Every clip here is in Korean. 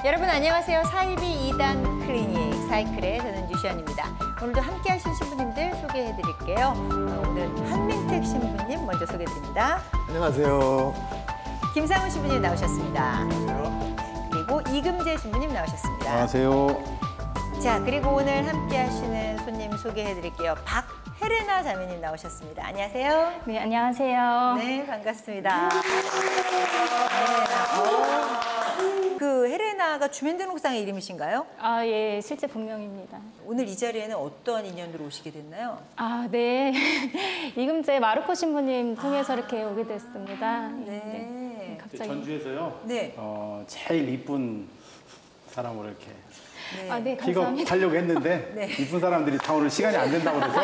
여러분 안녕하세요. 사이비 2단 클리닉 사이클의 저는 유시연입니다. 오늘도 함께 하실 신부님들 소개해드릴게요. 오늘은 한민택 신부님 먼저 소개해드립니다. 안녕하세요. 김상훈 신부님 나오셨습니다. 안녕하세요. 그리고 이금재 신부님 나오셨습니다. 안녕하세요. 자, 그리고 오늘 함께 하시는 손님 소개해드릴게요. 박혜레나 자매님 나오셨습니다. 안녕하세요. 네, 안녕하세요. 네, 반갑습니다. 그 혜레나가 주민등록상의 이름이신가요? 아, 예, 실제 본명입니다. 오늘 이 자리에는 어떤 인연으로 오시게 됐나요? 아, 네. 이금재 마르코 신부님 통해서 이렇게 오게 됐습니다. 네. 갑자기. 전주에서요. 네. 제일 이쁜 사람으로 이렇게 네. 아, 네, 감사합니다. 픽업하려고 했는데 네. 이쁜 사람들이 다 오늘 시간이 안 된다고 그래서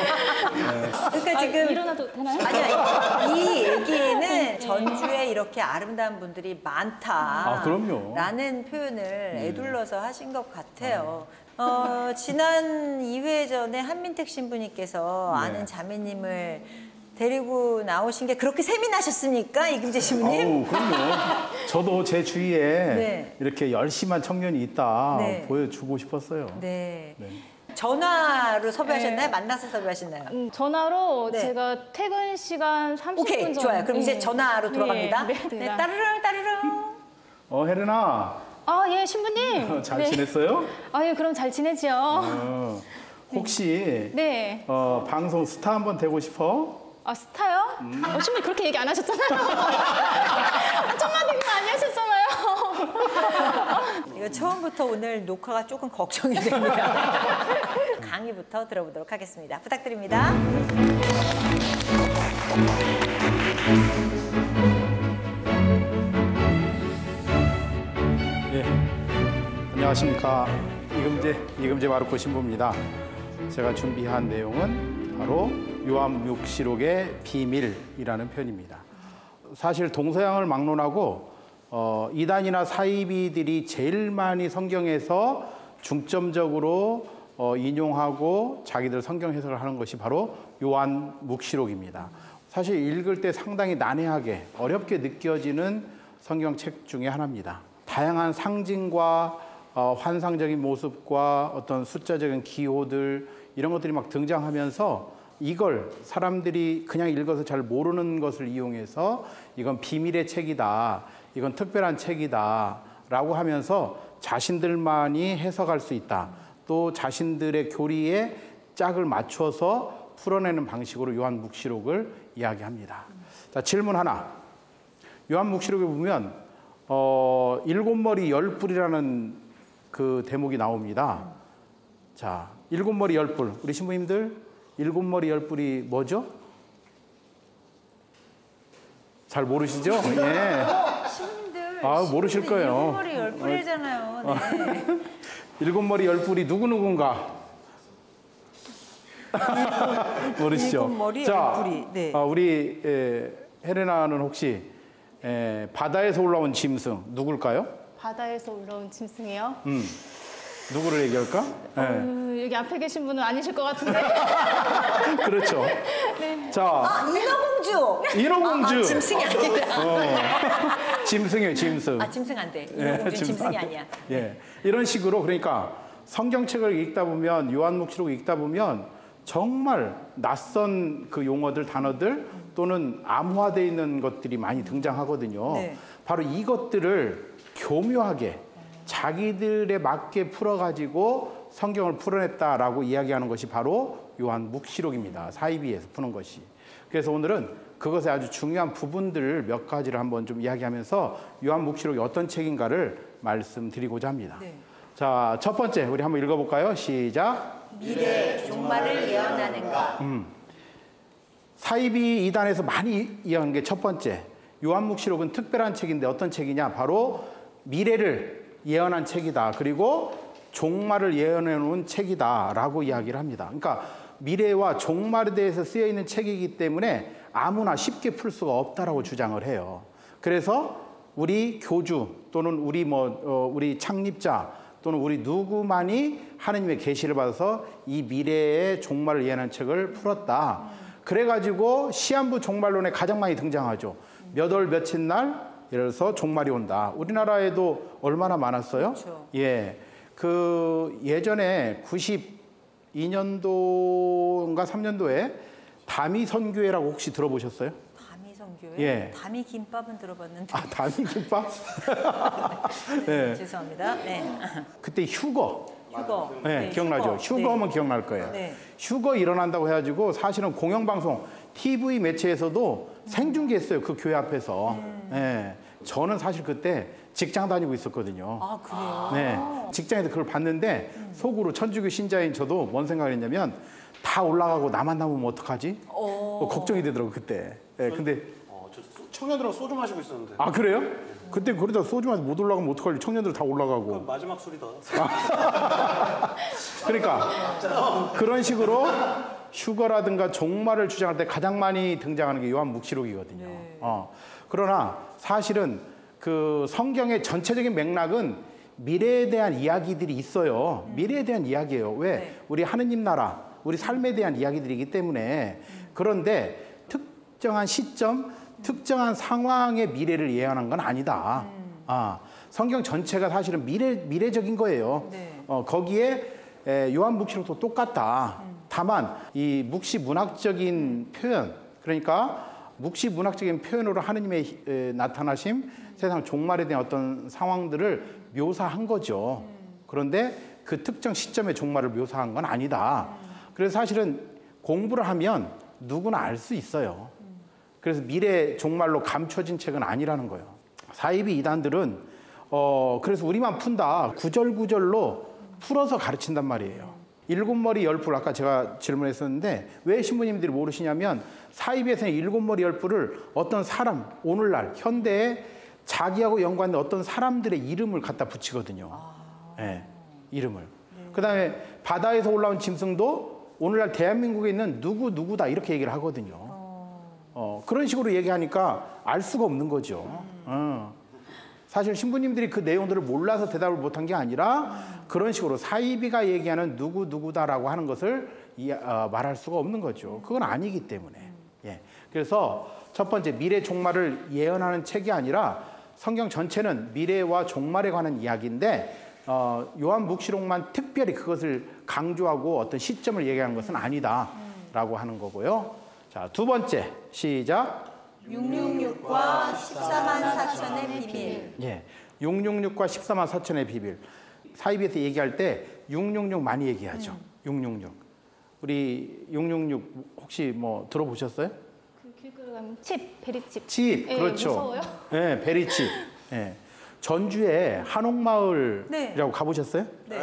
그러니까 아, 지금 일어나도 되나요? 아니요. 이 얘기에는 전주에 이렇게 아름다운 분들이 많다. 아, 그럼요. 라는 표현을 에둘러서 하신 것 같아요. 지난 2회 전에 한민택 신부님께서 네. 아는 자매님을 데리고 나오신 게 그렇게 셈이 나셨습니까? 이금재 신부님? 그럼요. 저도 제 주위에 네. 이렇게 열심한 청년이 있다 네. 보여주고 싶었어요. 네. 네. 전화로 섭외하셨나요? 만나서 섭외하셨나요? 전화로 네. 제가 퇴근 시간 30분 오케이, 전. 좋아요. 그럼 이제 네. 전화로 돌아갑니다. 네, 네, 네. 따르릉 따르릉. 혜련아, 아, 예, 신부님. 잘 네. 지냈어요? 아, 예, 그럼 잘 지내죠. 혹시 네. 방송 스타 한번 되고 싶어? 아, 스타요? 신부님 그렇게 얘기 안 하셨잖아요. 한청만 얘기 많이 하셨잖아요. 이거 처음부터 오늘 녹화가 조금 걱정이 됩니다. 강의부터 들어보도록 하겠습니다. 부탁드립니다. 예, 안녕하십니까. 이금재 마르코 신부입니다. 제가 준비한 내용은 바로 요한묵시록의 비밀이라는 편입니다. 사실 동서양을 막론하고 이단이나 사이비들이 제일 많이 성경에서 중점적으로 인용하고 자기들 성경 해석을 하는 것이 바로 요한묵시록입니다. 사실 읽을 때 상당히 난해하게 어렵게 느껴지는 성경책 중에 하나입니다. 다양한 상징과 환상적인 모습과 어떤 숫자적인 기호들 이런 것들이 막 등장하면서 이걸 사람들이 그냥 읽어서 잘 모르는 것을 이용해서 이건 비밀의 책이다, 이건 특별한 책이다 라고 하면서 자신들만이 해석할 수 있다, 또 자신들의 교리에 짝을 맞춰서 풀어내는 방식으로 요한묵시록을 이야기합니다. 자, 질문 하나. 요한묵시록에 보면 일곱 머리 열 뿔이라는 그 대목이 나옵니다. 자, 일곱 머리 열 뿔. 우리 신부님들 일곱 머리 열 뿔이 뭐죠? 잘 모르시죠? 예. 신부님들. 아, 모르실 거예요. 일곱 머리 열 뿔이잖아요. 네. 일곱 머리 열 뿔이 누구누군가? 모르시죠? 일곱 머리 자, 열 뿔이. 네. 우리 혜레나는 혹시 바다에서 올라온 짐승 누굴까요? 바다에서 올라온 짐승이요? 누구를 얘기할까? 여기 앞에 계신 분은 아니실 것 같은데. 그렇죠. 자, 인어공주. 인어공주. 짐승이 아니다. 짐승이에요, 짐승. 짐승 안 돼. 인어공주는 짐승이 아니야. 예, 이런 식으로 그러니까 성경책을 읽다 보면 요한묵시록을 읽다 보면 정말 낯선 그 용어들, 단어들 또는 암호화되어 있는 것들이 많이 등장하거든요. 네. 바로 이것들을 교묘하게 자기들에 맞게 풀어가지고 성경을 풀어냈다라고 이야기하는 것이 바로 요한묵시록입니다. 사이비에서 푸는 것이. 그래서 오늘은 그것의 아주 중요한 부분들을 몇 가지를 한번 좀 이야기하면서 요한묵시록이 어떤 책인가를 말씀드리고자 합니다. 네. 자, 첫 번째 우리 한번 읽어볼까요? 시작. 미래 종말을 예언하는 것. 사이비 이단에서 많이 이야기한 게 첫 번째. 요한묵시록은 특별한 책인데 어떤 책이냐? 바로 미래를 예언한 책이다. 그리고 종말을 예언해 놓은 책이다 라고 이야기를 합니다. 그러니까 미래와 종말에 대해서 쓰여 있는 책이기 때문에 아무나 쉽게 풀 수가 없다라고 주장을 해요. 그래서 우리 교주 또는 우리 창립자 또는 우리 누구만이 하느님의 계시를 받아서 이 미래의 종말을 예언한 책을 풀었다. 그래가지고 시한부 종말론에 가장 많이 등장하죠. 몇 월 며칠 날 예를 들어서 종말이 온다. 우리나라에도 얼마나 많았어요? 그렇죠. 예. 그 예전에 92년도인가 3년도에 다미 선교회라고 혹시 들어보셨어요? 다미 선교회? 예. 다미 김밥은 들어봤는데. 아, 다미 김밥? 네, 예. 죄송합니다. 네. 그때 휴거. 휴거. 네, 기억나죠? 휴거면 기억날 거예요. 네. 휴거 일어난다고 해가지고 사실은 공영방송, TV 매체에서도 생중계했어요. 그 교회 앞에서. 네. 저는 사실 그때 직장 다니고 있었거든요. 아, 그래요? 네. 직장에서 그걸 봤는데 속으로 천주교 신자인 저도 뭔 생각을 했냐면 다 올라가고 나만 남으면 어떡하지? 걱정이 되더라고요, 그때. 네, 근데. 저 청년들하고 소주 마시고 있었는데. 아, 그래요? 그때 그러다 소주 마시고 못 올라가면 어떡하지? 청년들 다 올라가고. 마지막 술이다. 그러니까 그런 식으로 휴거라든가 종말을 주장할 때 가장 많이 등장하는 게 요한묵시록이거든요. 네. 그러나 사실은 그 성경의 전체적인 맥락은 미래에 대한 이야기들이 있어요. 미래에 대한 이야기예요. 왜? 네. 우리 하느님 나라, 우리 삶에 대한 이야기들이기 때문에. 그런데 특정한 시점, 특정한 상황의 미래를 예언한 건 아니다. 성경 전체가 사실은 미래적인 거예요. 네. 거기에 요한묵시록도 똑같다. 다만 이 묵시 문학적인 표현, 그러니까 묵시 문학적인 표현으로 하느님의 나타나심, 세상 종말에 대한 어떤 상황들을 묘사한 거죠. 그런데 그 특정 시점의 종말을 묘사한 건 아니다. 그래서 사실은 공부를 하면 누구나 알 수 있어요. 그래서 미래 종말로 감춰진 책은 아니라는 거예요. 사이비 이단들은 그래서 우리만 푼다. 구절구절로 풀어서 가르친단 말이에요. 일곱 머리 열 뿔, 아까 제가 질문했었는데 왜 신부님들이 모르시냐면 사이비에서는 일곱 머리 열 뿔을 어떤 사람, 오늘날 현대에 자기하고 연관된 어떤 사람들의 이름을 갖다 붙이거든요. 네, 이름을. 그다음에 바다에서 올라온 짐승도 오늘날 대한민국에 있는 누구다 이렇게 얘기를 하거든요. 그런 식으로 얘기하니까 알 수가 없는 거죠. 사실 신부님들이 그 내용들을 몰라서 대답을 못한 게 아니라 그런 식으로 사이비가 얘기하는 누구다라고 하는 것을 말할 수가 없는 거죠. 그건 아니기 때문에. 예. 그래서 첫 번째 미래 종말을 예언하는 책이 아니라 성경 전체는 미래와 종말에 관한 이야기인데 요한묵시록만 특별히 그것을 강조하고 어떤 시점을 얘기하는 것은 아니다라고 하는 거고요. 자, 두 번째 시작. 666과 14만 4천의 비밀. 예, 666과 14만 4천의 비밀. 사이비에서 얘기할 때 666 많이 얘기하죠. 666. 우리 666 혹시 뭐 들어보셨어요? 그 길거리 가면 칩, 베리칩. 칩, 예, 그렇죠. 무서워요? 예, 베리칩. 예. 전주에 한옥마을이라고 네. 가보셨어요? 네.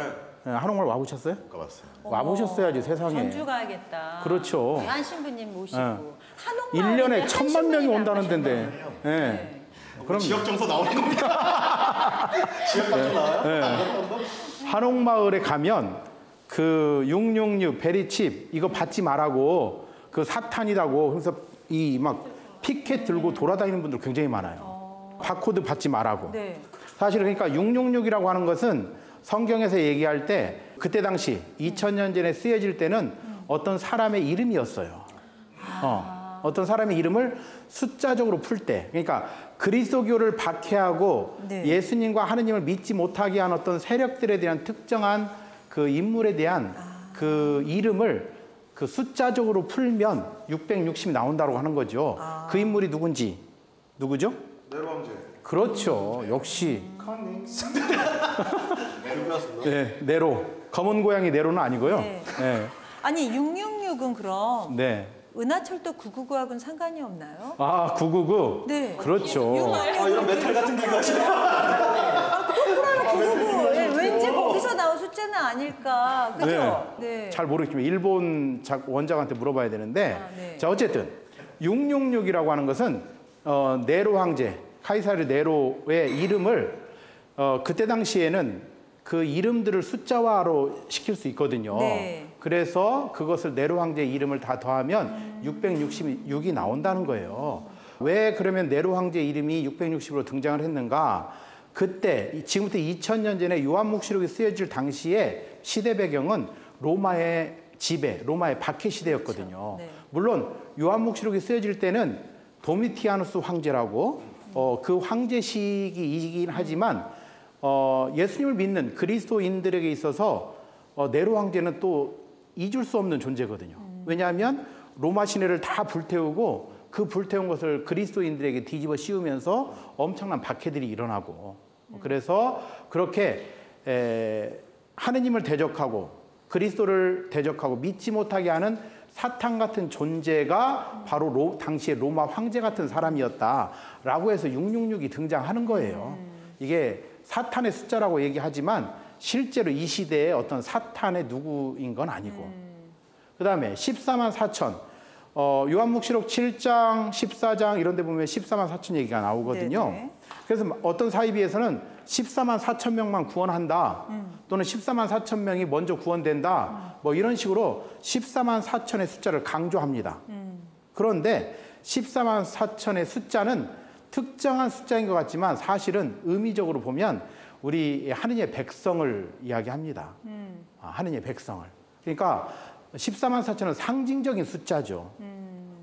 예, 한옥마을 와보셨어요? 가봤어요. 와보셨어야지 세상에. 전주 가야겠다. 그렇죠. 한 신부님 모시고. 예. 한옥마을에 1년에 1000만 명이 온다는 데인데. 예. 네. 그럼 지역 정서 나오는 겁니다. 지역 방송 나와요? 한옥마을에 가면 그 666 베리칩 이거 받지 말라고 그 사탄이라고 그래서 이 막 피켓 들고 돌아다니는 분들 굉장히 많아요. 바코드 받지 말라고. 네. 사실 그러니까 666이라고 하는 것은 성경에서 얘기할 때 그때 당시 2000년 전에 쓰여질 때는 어떤 사람의 이름이었어요. 어떤 사람의 이름을 숫자적으로 풀 때, 그러니까 그리스도교를 박해하고 네. 예수님과 하느님을 믿지 못하게 한 어떤 세력들에 대한 특정한 그 인물에 대한 그 이름을 그 숫자적으로 풀면 660이 나온다고 하는 거죠. 그 인물이 누구죠? 네로 황제. 그렇죠. 역시. 배웠습니다. 네, 네로. 검은 고양이 네로는 아니고요. 네. 네. 아니 666은 그럼 네. 은하철도 999하고는 상관이 없나요? 아, 999. 네. 그렇죠. 이런 메탈 같은 거 하시나요? 999. 네, 왠지 거기서 나온 숫자는 아닐까. 그죠? 네. 잘 모르겠지만 일본 원작한테 물어봐야 되는데 네. 자, 어쨌든 666이라고 하는 것은 네로 황제, 카이사르 네로의 이름을 그때 당시에는 그 이름들을 숫자화로 시킬 수 있거든요. 네. 그래서 그것을 네로 황제의 이름을 다 더하면 666이 나온다는 거예요. 왜 그러면 네로 황제 이름이 660으로 등장을 했는가? 그때 지금부터 2000년 전에 요한묵시록이 쓰여질 당시에 시대 배경은 로마의 지배, 로마의 박해 시대였거든요. 그렇죠. 네. 물론 요한묵시록이 쓰여질 때는 도미티아누스 황제라고 그 황제식이긴 하지만 예수님을 믿는 그리스도인들에게 있어서 네로 황제는 또 잊을 수 없는 존재거든요. 왜냐하면 로마 시내를 다 불태우고 그 불태운 것을 그리스도인들에게 뒤집어 씌우면서 엄청난 박해들이 일어나고 그래서 그렇게 하느님을 대적하고 그리스도를 대적하고 믿지 못하게 하는 사탄 같은 존재가 바로 당시의 로마 황제 같은 사람이었다라고 해서 666이 등장하는 거예요. 이게 사탄의 숫자라고 얘기하지만 실제로 이 시대에 어떤 사탄의 누구인 건 아니고 그 다음에 14만 4천 요한묵시록 7장, 14장 이런 데 보면 14만 4천 얘기가 나오거든요. 네네. 그래서 어떤 사이비에서는 14만 4천 명만 구원한다 또는 14만 4천 명이 먼저 구원된다 뭐 이런 식으로 14만 4천의 숫자를 강조합니다. 그런데 14만 4천의 숫자는 특정한 숫자인 것 같지만 사실은 의미적으로 보면 우리 하느님의 백성을 이야기합니다. 하느님의 백성을. 그러니까 14만 4천은 상징적인 숫자죠.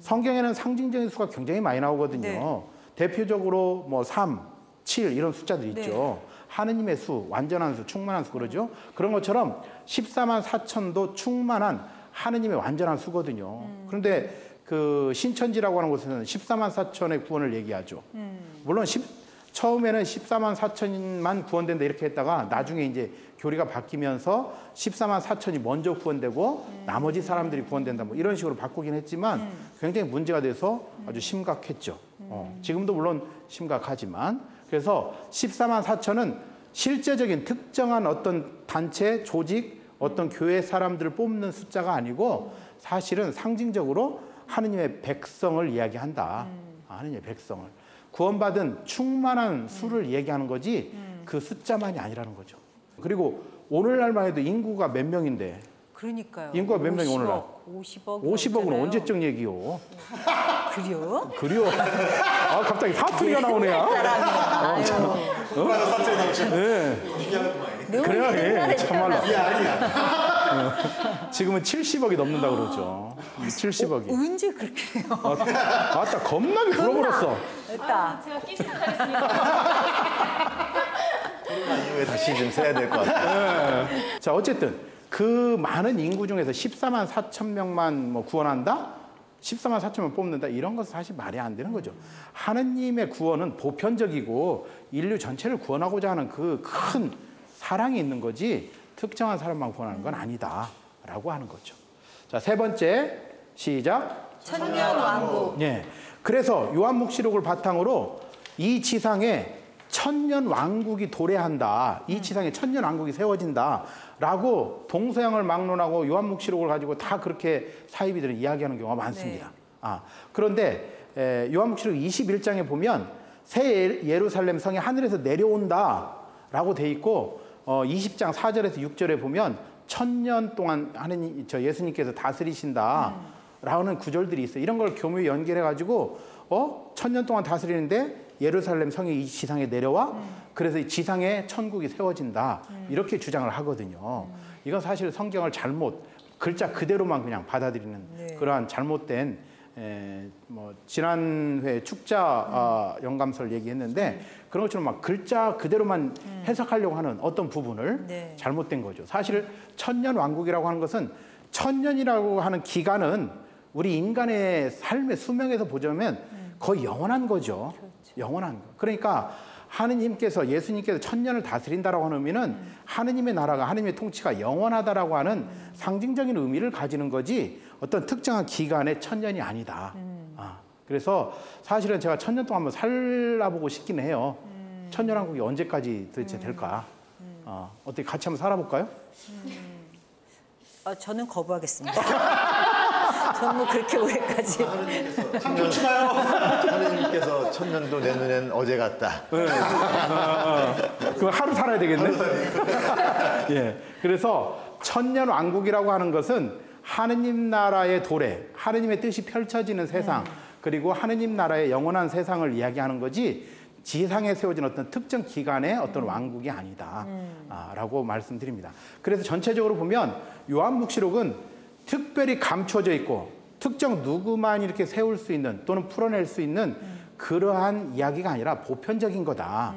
성경에는 상징적인 수가 굉장히 많이 나오거든요. 네. 대표적으로 뭐 3, 7 이런 숫자들 있죠. 네. 하느님의 수, 완전한 수, 충만한 수 그러죠. 그런 것처럼 14만 4천도 충만한 하느님의 완전한 수거든요. 그런데 그 신천지라고 하는 곳에서는 14만 4천의 구원을 얘기하죠. 물론 처음에는 14만 4천만 구원된다 이렇게 했다가 나중에 이제 교리가 바뀌면서 14만 4천이 먼저 구원되고 나머지 사람들이 구원된다 뭐 이런 식으로 바꾸긴 했지만 굉장히 문제가 돼서 아주 심각했죠. 지금도 물론 심각하지만 그래서 14만 4천은 실제적인 특정한 어떤 단체, 조직, 어떤 교회 사람들을 뽑는 숫자가 아니고 사실은 상징적으로 하느님의 백성을 이야기한다. 하느님의 백성을. 구원받은 충만한 수를 얘기하는 거지 그 숫자만이 아니라는 거죠. 그리고 오늘날만 해도 인구가 몇 명인데 그러니까요. 인구가 몇 명이 오늘날? 50억. 50억은 언제적 얘기요? 그래요? 그래요? 아, 갑자기 사투리가 나오네요. 네. 그래야 예, 참말로. 지금은 70억이 넘는다 그러죠. 70억이. 언제 그렇게 해요? 아따 겁나게 불어버렸어. 됐다. 제가 끼시도록 하겠습니다. 코로나 이후에 다시 좀 세야 될 것 같아요. 네. 자, 어쨌든 그 많은 인구 중에서 14만 4천 명만 뭐 구원한다? 14만 4천 명 뽑는다? 이런 것은 사실 말이 안 되는 거죠. 하느님의 구원은 보편적이고 인류 전체를 구원하고자 하는 그 큰 사랑이 있는 거지 특정한 사람만 구원하는 건 아니다라고 하는 거죠. 자, 세 번째 시작. 천년왕국. 예. 그래서 요한묵시록을 바탕으로 이 지상에 천년 왕국이 도래한다. 이 지상에 천년 왕국이 세워진다라고 동서양을 막론하고 요한묵시록을 가지고 다 그렇게 사이비들은 이야기하는 경우가 많습니다. 네. 그런데 요한묵시록 21장에 보면 새 예루살렘 성이 하늘에서 내려온다라고 돼 있고 20장 4절에서 6절에 보면 천년 동안 예수님께서 다스리신다라는 구절들이 있어요. 이런 걸 교묘히 연결해 가지고 천년 동안 다스리는데 예루살렘 성이 이 지상에 내려와 그래서 이 지상에 천국이 세워진다 이렇게 주장을 하거든요. 이건 사실 성경을 글자 그대로만 그냥 받아들이는 네. 그러한 잘못된 지난 회 축자 영감서를 얘기했는데 그런 것처럼 막 글자 그대로만 해석하려고 하는 어떤 부분을 네. 잘못된 거죠. 사실 천년 왕국이라고 하는 것은 천년이라고 하는 기간은 우리 인간의 삶의 수명에서 보자면 거의 영원한 거죠. 그렇죠. 영원한 거. 그러니까 예수님께서 천년을 다스린다라고 하는 의미는 하느님의 나라가 하느님의 통치가 영원하다라고 하는 상징적인 의미를 가지는 거지 어떤 특정한 기간의 천년이 아니다. 그래서 사실은 제가 천년 동안 한번 살아보고 싶긴 해요. 천년왕국이 언제까지 도대체 될까? 어떻게 같이 한번 살아볼까요? 저는 거부하겠습니다. 저는 뭐 그렇게 오래까지. 하느님께서 천년도 내 눈엔 어제 같다. 그럼 하루 살아야 되겠네. 예. 그래서 천년 왕국이라고 하는 것은 하느님 나라의 도래, 하느님의 뜻이 펼쳐지는 세상, 그리고 하느님 나라의 영원한 세상을 이야기하는 거지 지상에 세워진 어떤 특정 기간의 어떤 왕국이 아니다. 라고 말씀드립니다. 그래서 전체적으로 보면 요한묵시록은 특별히 감춰져 있고 특정 누구만 이렇게 세울 수 있는 또는 풀어낼 수 있는 그러한 이야기가 아니라 보편적인 거다.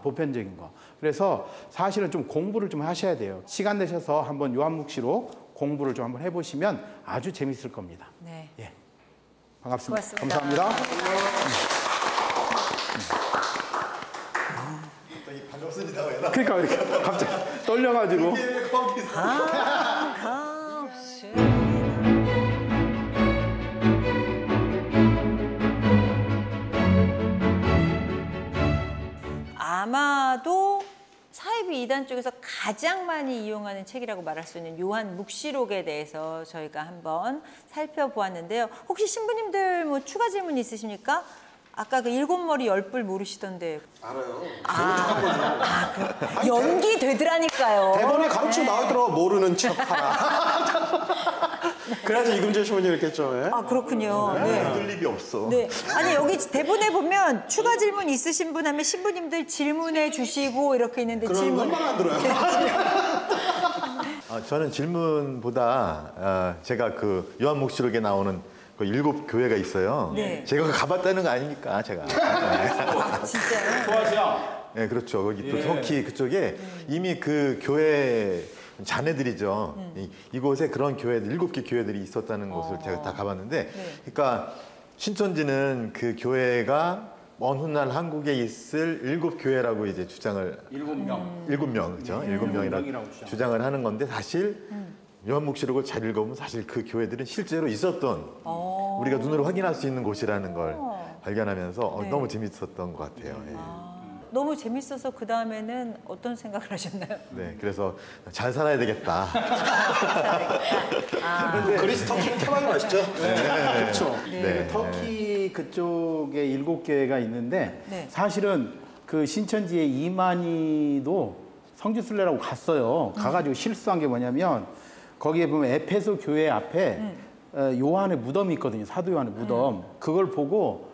보편적인 거. 그래서 사실은 좀 공부를 좀 하셔야 돼요. 시간 내셔서 한번 요한묵시록 공부를 좀 한번 해보시면 아주 재밌을 겁니다. 네. 예. 반갑습니다. 고맙습니다. 감사합니다. 반갑습니다. 왜 나? 그러니까 이렇게 갑자기 떨려가지고. 아마도 사이비 이단 쪽에서 가장 많이 이용하는 책이라고 말할 수 있는 요한 묵시록에 대해서 저희가 한번 살펴보았는데요. 혹시 신부님들 뭐 추가 질문 있으십니까? 아까 그 일곱 머리 열 뿔 모르시던데. 알아요. 연기 되더라니까요. 대본에 가로치고 나오더라고 모르는 척 하나. 그래야지 이금재 신부님 이랬겠죠. 예? 아, 그렇군요. 네. 뚫립이 없어. 네. 아니, 여기 대본에 보면 추가 질문 있으신 분 하면 신부님들 질문해 주시고 이렇게 있는데 그런 질문. 것만 안 들어요. 저는 질문보다 제가 그 요한묵시록에 나오는 그 7 교회가 있어요. 네. 제가 가봤다는 거 아닙니까, 제가. 아, 진짜요? 좋아하시죠? 네, 그렇죠. 거기 또 터키 그쪽에 이미 그 교회 자네들이죠. 이곳에 그런 교회들 7개 교회들이 있었다는 곳을 제가 다 가봤는데, 그러니까 신천지는 그 교회가 먼 훗날 한국에 있을 7 교회라고 이제 주장을 7명. 7명, 그죠? 7명이라고 주장을 하는 건데 사실 요한묵시록을 잘 읽어보면 사실 그 교회들은 실제로 있었던 우리가 눈으로 확인할 수 있는 곳이라는 걸 발견하면서 네. 너무 재밌었던 것 같아요. 예. 너무 재밌어서 그 다음에는 어떤 생각을 하셨나요? 네, 그래서 잘 살아야 되겠다. 그리스 터키 태반이 맛있죠? 그렇죠. 네. 터키 그쪽에 7교회가 있는데 네. 사실은 그 신천지의 이만희도 성지순례라고 갔어요. 가가지고 실수한 게 뭐냐면 거기에 보면 에페소 교회 앞에 요한의 무덤이 있거든요. 사도 요한의 무덤. 그걸 보고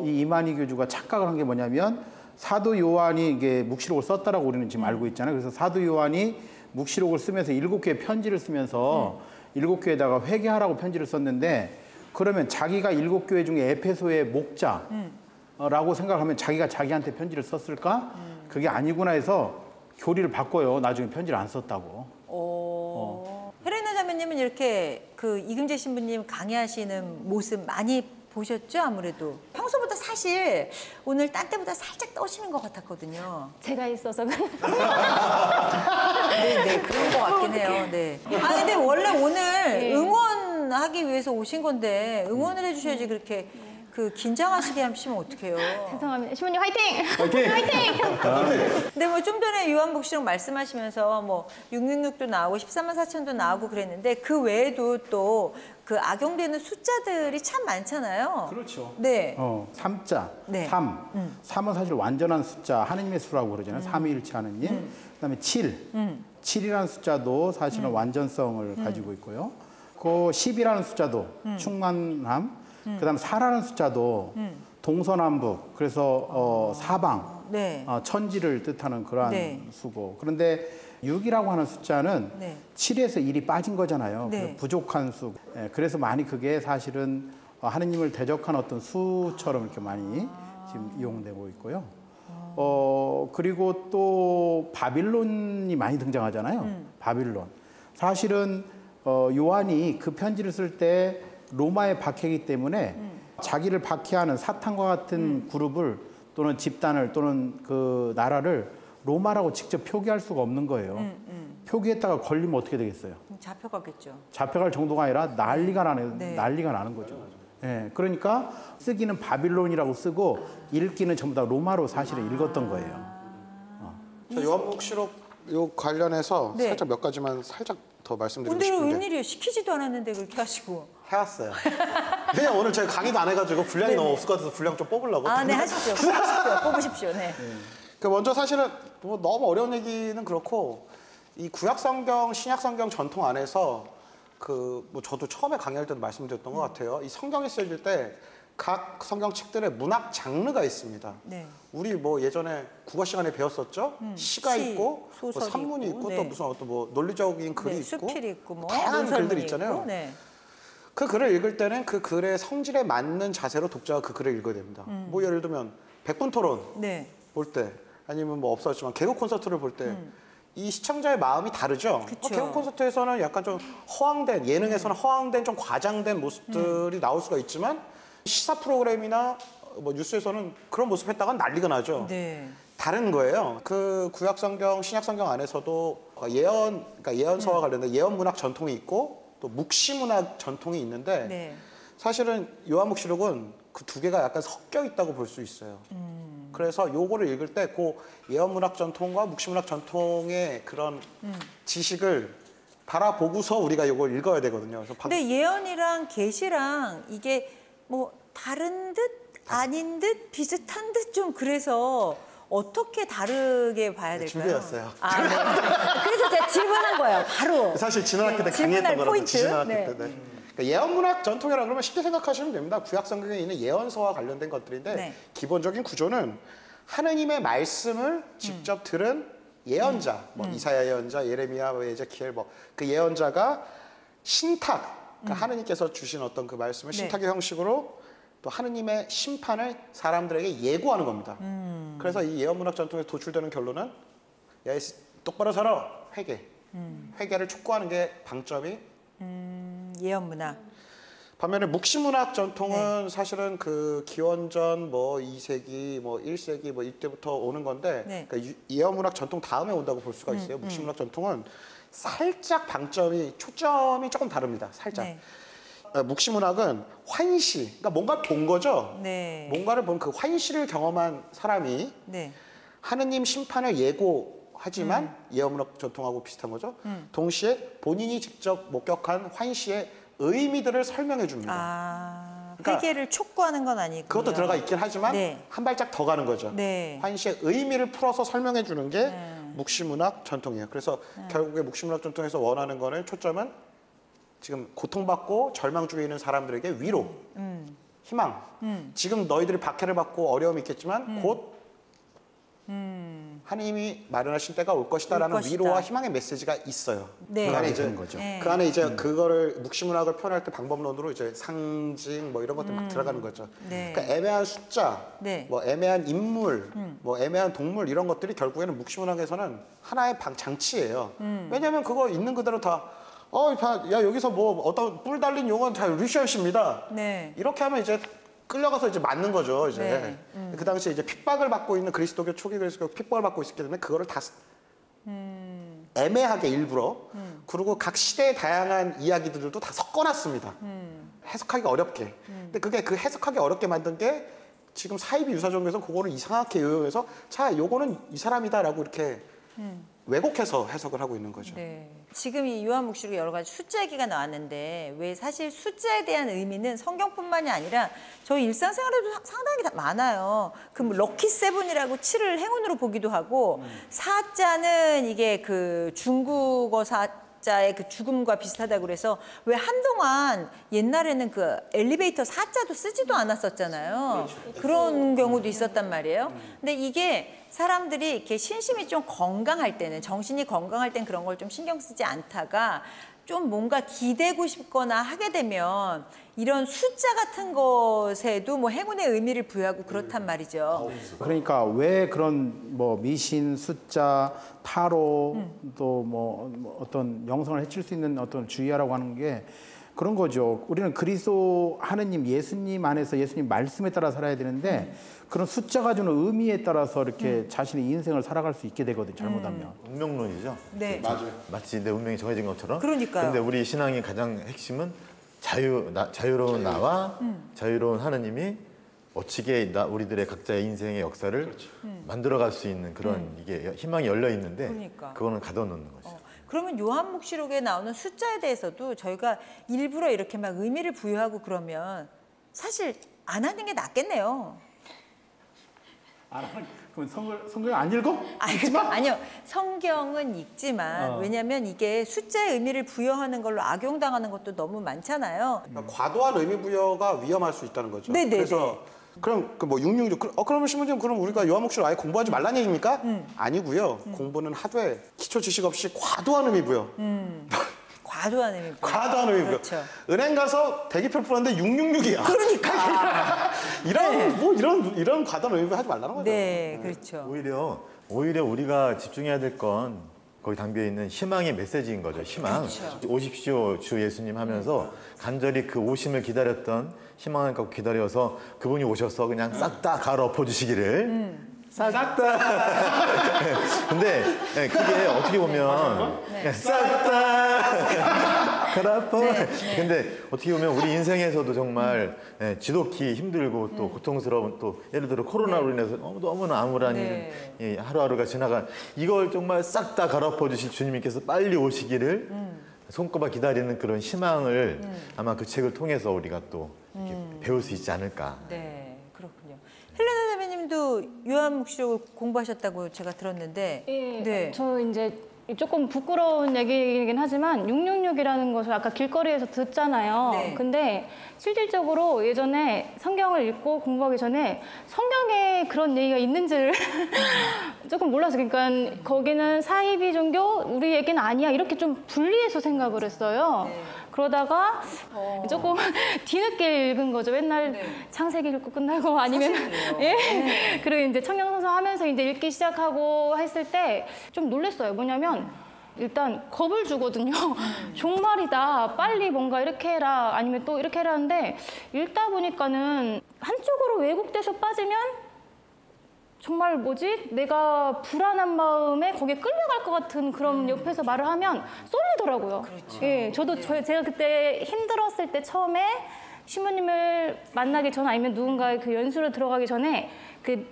이 이만희 교주가 착각을 한 게 뭐냐면 사도 요한이 이게 묵시록을 썼다라고 우리는 지금 알고 있잖아요. 그래서 사도 요한이 묵시록을 쓰면서 7교회 편지를 쓰면서 7교회에다가 회개하라고 편지를 썼는데 그러면 자기가 7교회 중에 에페소의 목자라고 생각하면 자기가 자기한테 편지를 썼을까? 그게 아니구나 해서 교리를 바꿔요. 나중에 편지를 안 썼다고. 헬레나 자매님은 이렇게 그 이금재 신부님 강의하시는 모습 많이 보셨죠? 아무래도 평소보다 사실 오늘 딴 때보다 살짝 떠시는 것 같았거든요. 제가 있어서 네, 그런 것 같긴 해요. 네. 아, 근데 원래 오늘 응원하기 위해서 오신 건데 응원을 해주셔야지 그렇게 그 긴장하시게 하시면 어떡해요. 죄송합니다. 신부님 화이팅! 근데 뭐 좀 전에 요한묵시록 말씀하시면서 뭐 666도 나오고 14만 4천도 나오고 그랬는데 그 외에도 또 그 악용되는 숫자들이 참 많잖아요. 그렇죠. 네. 3자, 네. 3. 3은 사실 완전한 숫자, 하느님의 수라고 그러잖아요. 삼위일체 하느님. 그다음에 7. 7이라는 숫자도 사실은 완전성을 가지고 있고요. 그 10이라는 숫자도 충만함. 그다음에 4라는 숫자도 동서남북. 그래서 사방, 네. 천지를 뜻하는 그러한 네. 수고. 그런데 6이라고 하는 숫자는 네. 7에서 1이 빠진 거잖아요. 네. 그래서 부족한 수. 예, 그래서 많이 그게 사실은 하느님을 대적한 어떤 수처럼 이렇게 많이 지금 이용되고 있고요. 그리고 또 바빌론이 많이 등장하잖아요. 바빌론. 사실은 요한이 그 편지를 쓸 때 로마에 박해이기 때문에 자기를 박해하는 사탄과 같은 그룹을 또는 집단을 또는 그 나라를 로마라고 직접 표기할 수가 없는 거예요. 표기했다가 걸리면 어떻게 되겠어요? 잡혀가겠죠. 잡혀갈 정도가 아니라 난리가 나는 네. 난리가 나는 거죠. 예, 그러니까 쓰기는 바빌론이라고 쓰고 읽기는 전부 다 로마로 사실은 읽었던 거예요. 자, 요한묵시록 요 관련해서 네. 살짝 몇 가지만 살짝 더 말씀드리고 오늘은 싶은데 웬일이에요? 시키지도 않았는데 그렇게 하시고. 해왔어요. 그냥 오늘 제가 강의도 안 해가지고 분량이 너무 없을 것 같아서 분량 좀 뽑으려고. 아, 네, 하십시오. 뽑으십시오. 네. 그 먼저 사실은 뭐 너무 어려운 얘기는 그렇고 이 구약 성경, 신약 성경 전통 안에서 그 뭐 저도 처음에 강의할 때도 말씀드렸던 것 같아요. 이 성경이 쓰여질 때 각 성경책들의 문학 장르가 있습니다. 네. 우리 뭐 예전에 국어 시간에 배웠었죠. 시가 시, 있고, 뭐 소설이 산문이 있고, 있고, 네. 또 무슨 어떤 뭐 논리적인 글이 네, 있고, 수필이 있고 뭐 다양한 논설문이 글들 있잖아요. 있고, 네. 그 글을 읽을 때는 그 글의 성질에 맞는 자세로 독자가 그 글을 읽어야 됩니다. 뭐 예를 들면 백분 토론 네. 볼 때, 아니면 뭐 없었지만 개그 콘서트를 볼 때 이 시청자의 마음이 다르죠. 그쵸. 개그 콘서트에서는 약간 좀 허황된, 예능에서는 허황된 좀 과장된 모습들이 나올 수가 있지만 시사 프로그램이나 뭐 뉴스에서는 그런 모습 했다간 난리가 나죠. 네. 다른 거예요. 그 구약성경, 신약성경 안에서도 그러니까 예언서와 관련된 예언 문학 전통이 있고 또 묵시 문학 전통이 있는데 네. 사실은 요한묵시록은 그 두 개가 약간 섞여 있다고 볼 수 있어요. 그래서 요거를 읽을 때 그 예언 문학 전통과 묵시 문학 전통의 그런 지식을 바라보고서 우리가 요걸 읽어야 되거든요. 그래서 근데 예언이랑 계시랑 이게 뭐 다른 듯 아닌 듯 비슷한 듯 좀 그래서 어떻게 다르게 봐야 될까요? 준비했어요. 아, 네. 그래서 제가 질문한 거예요. 바로. 사실 지난 학기 때 질문할 강의했던 거라서 포인트. 지난 학기 네. 때. 네. 그러니까 예언 문학 전통이라 그러면 쉽게 생각하시면 됩니다. 구약 성경에 있는 예언서와 관련된 것들인데 네. 기본적인 구조는 하느님의 말씀을 직접 들은 예언자, 뭐 이사야 예언자, 예레미야, 에제키엘 뭐 그 예언자가 신탁, 그러니까 하느님께서 주신 어떤 그 말씀을 네. 신탁의 형식으로 또 하느님의 심판을 사람들에게 예고하는 겁니다. 그래서 이 예언 문학 전통에서 도출되는 결론은 야, 똑바로 살아, 회개. 회개를 촉구하는 게 방점이. 예언 문학. 반면에 묵시문학 전통은 사실은 그 기원전 뭐 2세기, 뭐 1세기 뭐 이때부터 오는 건데 네. 그러니까 예언문학 전통 다음에 온다고 볼 수가 있어요. 묵시문학 전통은 살짝 방점이 초점이 조금 다릅니다. 살짝. 네. 묵시문학은 환시, 그러니까 뭔가 본 거죠. 네. 뭔가를 본 그 환시를 경험한 사람이 네. 하느님 심판을 예고하지만 예언문학 전통하고 비슷한 거죠. 동시에 본인이 직접 목격한 환시의 의미들을 설명해 줍니다. 아, 그러니까 회개를 촉구하는 건 아니고. 그것도 들어가 있긴 하지만 네. 한 발짝 더 가는 거죠. 네. 환시의 의미를 풀어서 설명해 주는 게 묵시문학 전통이에요. 그래서 결국에 묵시문학 전통에서 원하는 거는 초점은 지금 고통받고 절망 중에 있는 사람들에게 위로, 희망. 지금 너희들이 박해를 받고 어려움이 있겠지만 곧 하나님이 마련하신 때가 올 것이다라는 올 것이다. 위로와 희망의 메시지가 있어요. 네. 그 안에 이제 되는 거죠. 네. 그 안에 이제 그거를 묵시문학을 표현할 때 방법론으로 이제 상징 뭐 이런 것들 막 들어가는 거죠. 네. 그러니까 애매한 숫자, 네. 뭐 애매한 인물, 뭐 애매한 동물 이런 것들이 결국에는 묵시문학에서는 하나의 장치예요. 왜냐하면 그거 있는 그대로 다 야 여기서 뭐 어떤 뿔 달린 용어는 다 루시언입니다. 네. 이렇게 하면 이제 끌려가서 이제 맞는 거죠. 이제 그 당시에 이제 핍박을 받고 있는 그리스도교 초기 그리스도교 핍박을 받고 있었기 때문에 그거를 다 애매하게 일부러 그리고 각 시대의 다양한 이야기들도 다 섞어놨습니다. 해석하기가 어렵게. 근데 그게 그 해석하기 어렵게 만든 게 지금 사이비 유사종교에서 그거를 이상하게 요용해서 자, 요거는 이 사람이다라고 이렇게 왜곡해서 해석을 하고 있는 거죠. 네. 지금 이 요한묵시록에 여러 가지 숫자 얘기가 나왔는데 왜 사실 숫자에 대한 의미는 성경뿐만이 아니라 저희 일상생활에도 상당히 많아요. 그 뭐 럭키 세븐이라고 7을 행운으로 보기도 하고 사자는 이게 그 중국어 사자의 그 죽음과 비슷하다고 그래서 왜 한동안 옛날에는 그 엘리베이터 사자도 쓰지도 않았었잖아요. 그런 경우도 있었단 말이에요. 근데 이게 사람들이 이렇게 신심이 좀 건강할 때는 정신이 건강할 땐 그런 걸 좀 신경 쓰지 않다가 좀 뭔가 기대고 싶거나 하게 되면 이런 숫자 같은 것에도 뭐 행운의 의미를 부여하고 그렇단 말이죠. 그러니까 왜 그런 뭐 미신, 숫자, 타로 또 뭐 어떤 영성을 해칠 수 있는 어떤 주의하라고 하는 게 그런 거죠. 우리는 그리스도 하느님, 예수님 안에서 예수님 말씀에 따라 살아야 되는데 그런 숫자가 주는 의미에 따라서 이렇게 자신의 인생을 살아갈 수 있게 되거든요. 잘못하면. 운명론이죠. 네. 맞아요. 마치 내 운명이 정해진 것처럼. 그러니까요. 근데 우리 신앙의 가장 핵심은 자유로운 나와 자유로운 하느님이 멋지게 우리들의 각자의 인생의 역사를 만들어갈 수 있는 그런 이게 희망이 열려 있는데 그러니까. 그거는 가둬놓는 거죠. 그러면 요한묵시록에 나오는 숫자에 대해서도 저희가 일부러 이렇게 막 의미를 부여하고 그러면 사실 안 하는 게 낫겠네요. 그럼 성경 안 읽어? 아니요. 성경은 읽지만 왜냐하면 이게 숫자의 의미를 부여하는 걸로 악용당하는 것도 너무 많잖아요. 그러니까 과도한 의미 부여가 위험할 수 있다는 거죠. 네네네. 그래서 그럼 그 뭐 666 그러면 신부님 그럼 우리가 요한묵시록 아예 공부하지 말라는 얘기입니까? 아니고요. 공부는 하되 기초 지식 없이 과도한 의미 부여. 과도한 의미. 과도한 의미. 그렇죠. 은행 가서 대기표 풀었는데 666이야. 그러니까. 이런 과도한 의미 하지 말라는 거죠. 네, 그렇죠. 오히려 우리가 집중해야 될 건 거기 담겨 있는 희망의 메시지인 거죠. 희망. 그렇죠. 오십시오 주 예수님 하면서 간절히 그 오심을 기다렸던 희망을 갖고 기다려서 그분이 오셔서 그냥 싹 다 갈아엎어 주시기를. 싹 다. 근데 네, 그게 어떻게 보면 싹 다 갈아엎어. 근데 어떻게 보면 우리 인생에서도 정말 지독히 힘들고 또 고통스러운 또 예를 들어 코로나로 인해서 너무나 암울한 일, 하루하루가 지나간 이걸 정말 싹 다 갈아엎어 주실 주님께서 빨리 오시기를 손꼽아 기다리는 그런 희망을 아마 그 책을 통해서 우리가 또 이렇게 배울 수 있지 않을까. 네, 그렇군요. 헬레나 자매님도 요한묵시록을 공부하셨다고 제가 들었는데, 예, 네, 저 이제 조금 부끄러운 얘기이긴 하지만 666이라는 것을 아까 길거리에서 듣잖아요. 네. 근데 실질적으로 예전에 성경을 읽고 공부하기 전에 성경에 그런 얘기가 있는지를 조금 몰랐어요. 그러니까 거기는 사이비 종교, 우리 얘기는 아니야 이렇게 좀 분리해서 생각을 했어요. 네. 그러다가 조금 뒤늦게 읽은 거죠. 맨날 창세기 읽고 끝나고 아니면 예. 그리고 이제 청년선서 하면서 이제 읽기 시작하고 했을 때 좀 놀랐어요. 뭐냐면 일단 겁을 주거든요. 종말이다. 빨리 뭔가 이렇게 해라. 아니면 또 이렇게 해라는데 읽다 보니까는 한쪽으로 왜곡돼서 빠지면 정말 뭐지? 내가 불안한 마음에 거기에 끌려갈 것 같은 그런 옆에서 말을 하면 쏠리더라고요. 그렇죠. 예, 저도 제가 그때 힘들었을 때 처음에 신부님을 만나기 전 아니면 누군가의 그 연수를 들어가기 전에 그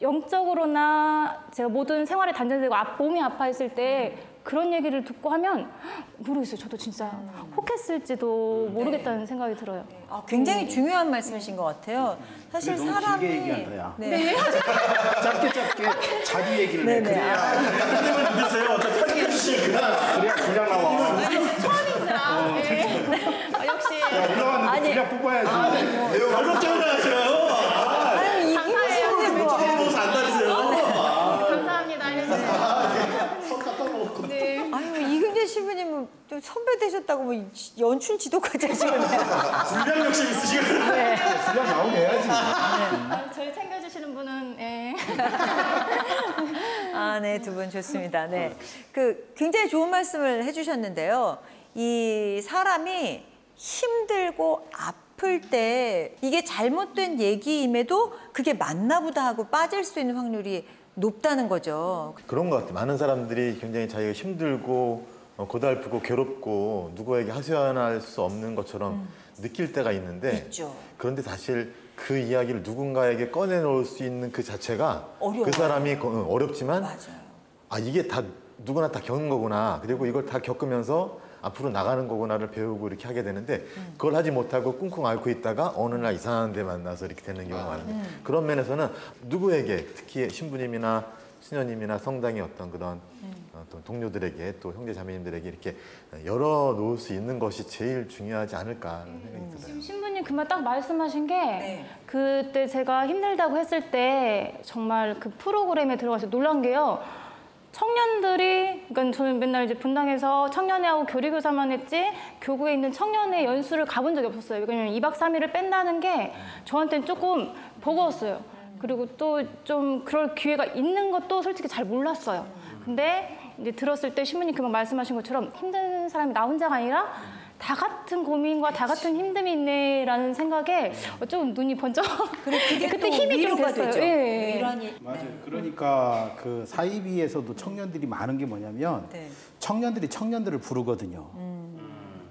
영적으로나 제가 모든 생활에 단절되고 몸이 아파했을 때 그런 얘기를 듣고 하면 모르겠어요. 저도 진짜 혹했을지도 모르겠다는 생각이 들어요. 굉장히 중요한 말씀이신 것 같아요. 사실 너무 사람이 길게 얘기한다, 야. 네. 짧게 자기 얘기를 해. 네네. 선생님을 믿으세요. 어차피 편집해 주시니까. 그래야 분량 나와. 역시 올라왔는데 아니. 분량 뽑아야지. 결론적으로 하셔요. 아유, 이분이 뭐. 처음부터 안 다니세요. 감사합니다. 네. 아유, 이금재 신부님은 또 선배 되셨다고 뭐 연출 지도까지 하시는데. 분량 욕심 있으시거든요. 분량 나오게 해야지. 저희 챙겨주시는 분은 예. 아, 네, 두 분 좋습니다. 네. 굉장히 좋은 말씀을 해주셨는데요. 이 사람이 힘들고 아플 때 이게 잘못된 얘기임에도 그게 맞나 보다 하고 빠질 수 있는 확률이 높다는 거죠. 그런 것 같아요. 많은 사람들이 굉장히 자기가 힘들고 고달프고 괴롭고 누구에게 하소연할 수 없는 것처럼 느낄 때가 있는데 있죠. 그런데 사실 그 이야기를 누군가에게 꺼내놓을 수 있는 그 자체가 어려워요. 그 사람이 어렵지만 맞아요. 이게 다 누구나 다 겪는 거구나. 그리고 이걸 다 겪으면서 앞으로 나가는 거구나를 배우고 이렇게 하게 되는데 그걸 하지 못하고 꿍꿍 앓고 있다가 어느 날 이상한 데 만나서 이렇게 되는 경우가 많은데 그런 면에서는 누구에게 특히 신부님이나 수녀님이나 성당의 어떤 그런 또 동료들에게 또 형제 자매님들에게 이렇게 열어놓을 수 있는 것이 제일 중요하지 않을까 하는 생각이 들어요. 지금 신부님 그 말 딱 말씀하신 게 그때 제가 힘들다고 했을 때 정말 그 프로그램에 들어가서 놀란 게요. 청년들이, 그러니까 저는 맨날 이제 분당에서 청년회하고 교리교사만 했지 교구에 있는 청년회 연수를 가본 적이 없었어요. 왜냐면 2박 3일을 뺀다는 게 저한테는 조금 버거웠어요. 그리고 또 좀 그럴 기회가 있는 것도 솔직히 잘 몰랐어요. 근데 이제 들었을 때 신부님 그만 말씀하신 것처럼 힘든 사람이 나 혼자가 아니라 다 같은 고민과 다 같은 힘듦이 있네라는 생각에 조금 눈이 번쩍. 그게 그때 또 힘이 좀 위로가 됐어요. 되죠. 예. 위로하니. 맞아요. 그러니까 그 사이비에서도 청년들이 많은 게 뭐냐면 네. 청년들이 청년들을 부르거든요.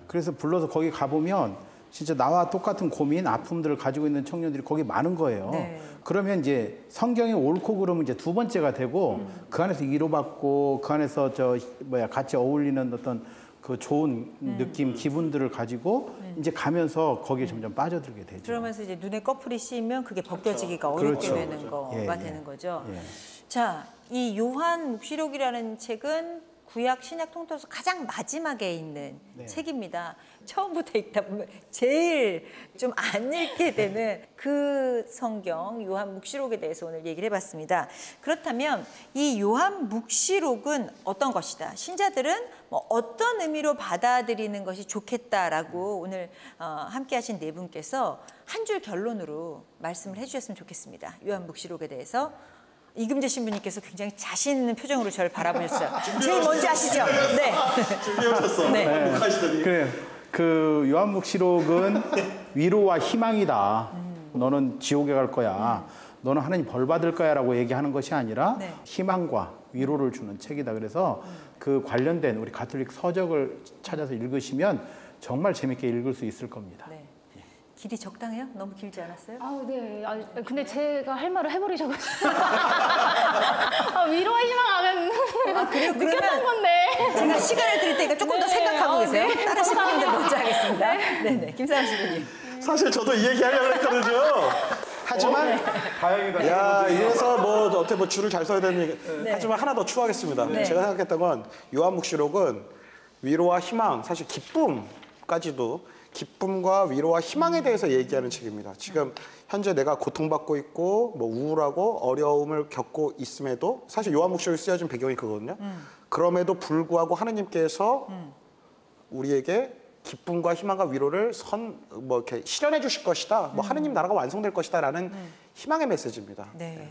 그래서 불러서 거기 가보면 진짜 나와 똑같은 고민, 아픔들을 가지고 있는 청년들이 거기 많은 거예요. 네. 그러면 이제 성경이 옳고 그름은 이제 두 번째가 되고 그 안에서 위로받고 그 안에서 같이 어울리는 어떤 그 좋은 느낌, 기분들을 가지고 이제 가면서 거기에 점점 빠져들게 되죠. 그러면서 이제 눈에 꺼풀이 씌면 그게 벗겨지기가 어렵게 그렇죠. 되는 거가 예, 예. 되는 거죠. 예. 자, 이 요한 묵시록이라는 책은 구약 신약 통틀어서 가장 마지막에 있는 네. 책입니다. 처음부터 읽다 보면 제일 좀 안 읽게 되는 그 성경 요한묵시록에 대해서 오늘 얘기를 해봤습니다. 그렇다면 이 요한묵시록은 어떤 것이다? 신자들은 뭐 어떤 의미로 받아들이는 것이 좋겠다라고 오늘 함께하신 네 분께서 한 줄 결론으로 말씀을 해주셨으면 좋겠습니다. 요한묵시록에 대해서. 이금재 신부님께서 굉장히 자신 있는 표정으로 저를 바라보셨어요. 제일 먼저 아시죠? 네. 준비하셨어. 네. 하시더니. 그래. 그 요한묵시록은 위로와 희망이다. 너는 지옥에 갈 거야. 너는 하나님 벌 받을 거야라고 얘기하는 것이 아니라 네. 희망과 위로를 주는 책이다. 그래서 그 관련된 우리 가톨릭 서적을 찾아서 읽으시면 정말 재밌게 읽을 수 있을 겁니다. 네. 길이 적당해요? 너무 길지 않았어요? 아, 네. 근데 제가 할 말을 해버리셔가지고. 위로와 희망하면 그래요? 느꼈던 그러면 건데. 제가 시간을 드릴 테니까 조금 더 네. 생각하고 계세요. 네. 다른 신부님들 먼저 하겠습니다. 네네. 김사람 신부님. 사실 저도 이 얘기 하려고 했거든요. 하지만 다행이다. 야 이래서 뭐 어떻게 뭐 줄을 잘 서야 되는 얘기. 네. 하지만 하나 더 추가하겠습니다. 네. 제가 생각했던 건 요한묵시록은 위로와 희망, 사실 기쁨까지도 기쁨과 위로와 희망에 대해서 얘기하는 책입니다. 지금 현재 내가 고통받고 있고 뭐 우울하고 어려움을 겪고 있음에도 사실 요한묵시록이 쓰여진 배경이 그거거든요. 그럼에도 불구하고 하느님께서 우리에게 기쁨과 희망과 위로를 뭐 이렇게 실현해 주실 것이다. 뭐 하느님 나라가 완성될 것이다라는 희망의 메시지입니다. 네.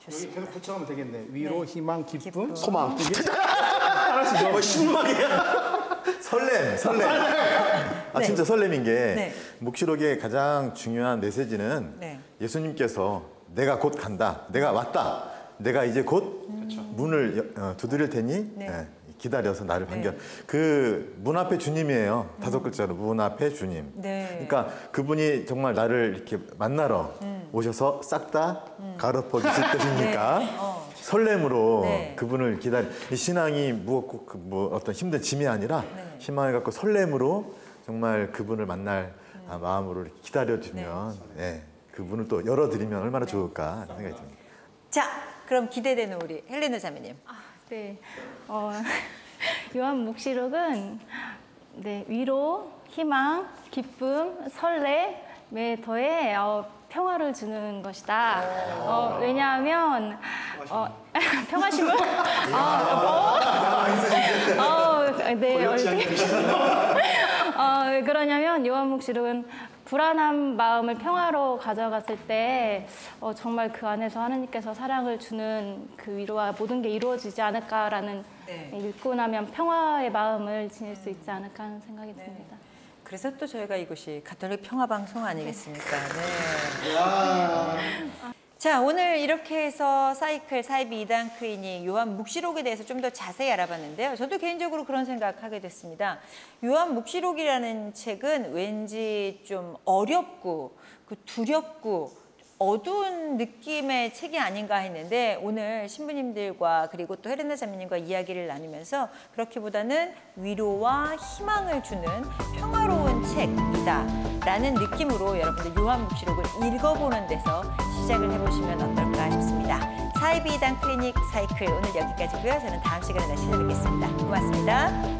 여기 계속 붙여가면 되겠네. 위로, 희망, 기쁨, 소망. 하나씩 뭐 신망이야. 설렘. 아 네. 진짜 설렘인 게 네. 묵시록의 가장 중요한 메시지는 네. 예수님께서 내가 곧 간다, 내가 왔다, 내가 이제 곧 문을 두드릴 테니 네. 기다려서 나를 반겨. 네. 그 문 앞에 주님이에요. 5글자로 문 앞에 주님. 네. 그러니까 그분이 정말 나를 이렇게 만나러 오셔서 싹 다 가로퍼 주실 것이니까 네. 설렘으로 네. 그분을 기다리. 이 신앙이 무엇고 뭐 어떤 힘든 짐이 아니라 네. 희망을 갖고 설렘으로 정말 그분을 만날 마음으로 이렇게 기다려주면 그분을 또 열어드리면 얼마나 좋을까 하는 생각이 듭니다. 자, 그럼 기대되는 우리 헬레나 자매님. 네. 요한묵시록은 네, 위로, 희망, 기쁨, 설렘에 더해 평화를 주는 것이다. 왜냐하면 평화심을 네, 왜 그러냐면 요한묵시록은 불안한 마음을 평화로 가져갔을 때 정말 그 안에서 하나님께서 사랑을 주는 그 위로와 모든 게 이루어지지 않을까라는 네. 읽고 나면 평화의 마음을 지닐 수 있지 않을까 하는 생각이 네. 듭니다. 그래서 또 저희가 이곳이 가톨릭 평화방송 아니겠습니까? 네. 자, 오늘 이렇게 해서 사이클 사이비 2단 클리닉 요한묵시록에 대해서 좀 더 자세히 알아봤는데요. 저도 개인적으로 그런 생각하게 됐습니다. 요한묵시록이라는 책은 왠지 좀 어렵고 두렵고 어두운 느낌의 책이 아닌가 했는데 오늘 신부님들과 그리고 또 헬레나 자매님과 이야기를 나누면서 그렇기보다는 위로와 희망을 주는 평화로운 책이다 라는 느낌으로 여러분들 요한묵시록을 읽어보는 데서 시작을 해보시면 어떨까 싶습니다. 사이비 2단 클리닉 사이클 오늘 여기까지고요. 저는 다음 시간에 다시 찾아뵙겠습니다. 고맙습니다.